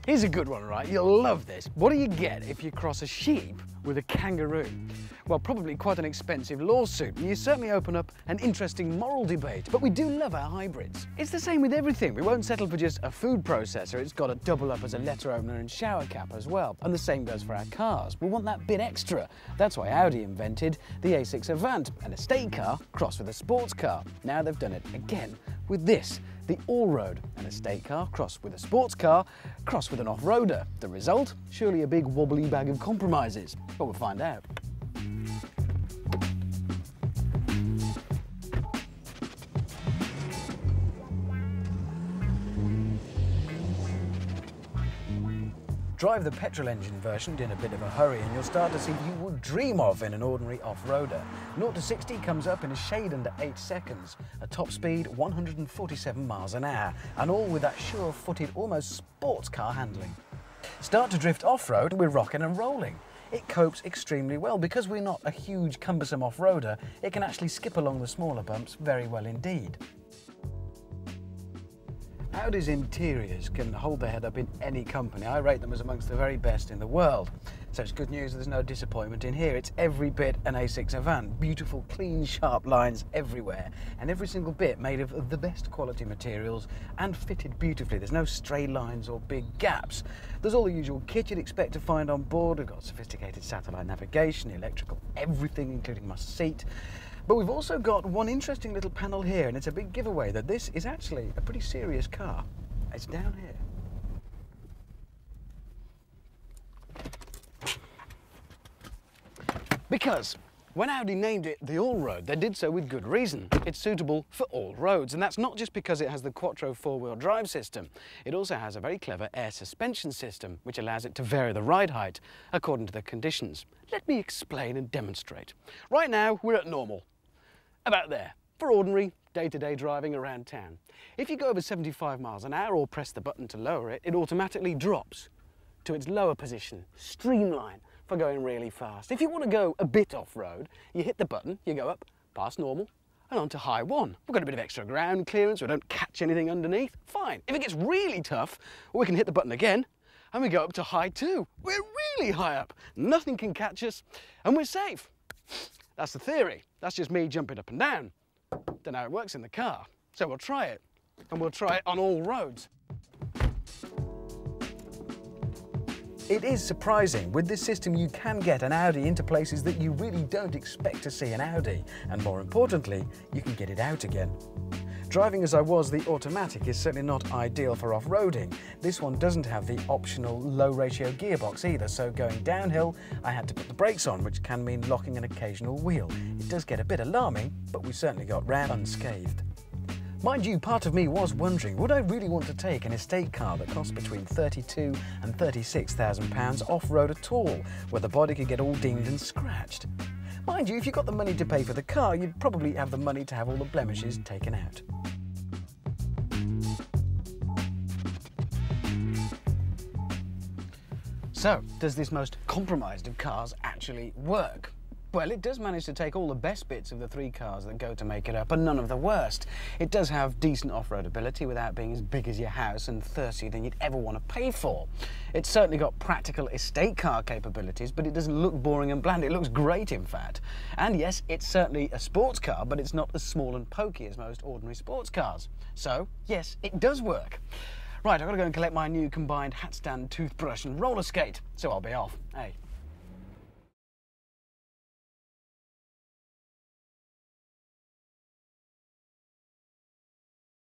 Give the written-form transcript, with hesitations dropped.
Here's a good one, right? You'll love this. What do you get if you cross a sheep with a kangaroo? Well, probably quite an expensive lawsuit, and you certainly open up an interesting moral debate. But we do love our hybrids. It's the same with everything. We won't settle for just a food processor. It's got to double up as a letter opener and shower cap as well. And the same goes for our cars. We want that bit extra. That's why Audi invented the A6 Avant, an estate car crossed with a sports car. Now they've done it again with this, the All-Road, an estate car crossed with a sports car, crossed with an off-roader. The result? Surely a big wobbly bag of compromises. But we'll find out. Drive the petrol engine version in a bit of a hurry and you'll start to see what you would dream of in an ordinary off-roader. 0 to 60 comes up in a shade under 8 seconds, a top speed 147 miles an hour, and all with that sure-footed, almost sports car handling. Start to drift off-road, we're rocking and rolling. It copes extremely well. Because we're not a huge, cumbersome off-roader, it can actually skip along the smaller bumps very well indeed. Audi's interiors can hold their head up in any company. I rate them as amongst the very best in the world. So it's good news, there's no disappointment in here. It's every bit an A6 Avant. Beautiful, clean, sharp lines everywhere. And every single bit made of the best quality materials and fitted beautifully. There's no stray lines or big gaps. There's all the usual kit you'd expect to find on board. We've got sophisticated satellite navigation, electrical, everything, including my seat. But we've also got one interesting little panel here, and it's a big giveaway that this is actually a pretty serious car. It's down here. Because when Audi named it the All-Road, they did so with good reason. It's suitable for all roads, and that's not just because it has the Quattro four-wheel drive system. It also has a very clever air suspension system, which allows it to vary the ride height according to the conditions. Let me explain and demonstrate. Right now, we're at normal. About there, for ordinary day-to-day driving around town. If you go over 75 miles an hour or press the button to lower it, it automatically drops to its lower position, streamline, for going really fast. If you want to go a bit off-road, you hit the button, you go up past normal and on to high 1. We've got a bit of extra ground clearance, we don't catch anything underneath, fine. If it gets really tough, we can hit the button again and we go up to high 2. We're really high up, nothing can catch us and we're safe. That's the theory. That's just me jumping up and down. Don't know how it works in the car. So we'll try it. And we'll try it on all roads. It is surprising. With this system, you can get an Audi into places that you really don't expect to see an Audi. And more importantly, you can get it out again. Driving as I was the automatic is certainly not ideal for off-roading. This one doesn't have the optional low-ratio gearbox either, so going downhill I had to put the brakes on, which can mean locking an occasional wheel. It does get a bit alarming, but we certainly got round unscathed. Mind you, part of me was wondering, would I really want to take an estate car that costs between £32,000 and £36,000 off-road at all, where the body could get all dinged and scratched? Mind you, if you got the money to pay for the car, you'd probably have the money to have all the blemishes taken out. So, does this most compromised of cars actually work? Well, it does manage to take all the best bits of the 3 cars that go to make it up, and none of the worst. It does have decent off-road ability without being as big as your house and thirstier than you'd ever want to pay for. It's certainly got practical estate car capabilities, but it doesn't look boring and bland. It looks great, in fact. And yes, it's certainly a sports car, but it's not as small and pokey as most ordinary sports cars. So, yes, it does work. Right, I've got to go and collect my new combined hat stand, toothbrush and roller skate, so I'll be off. Hey.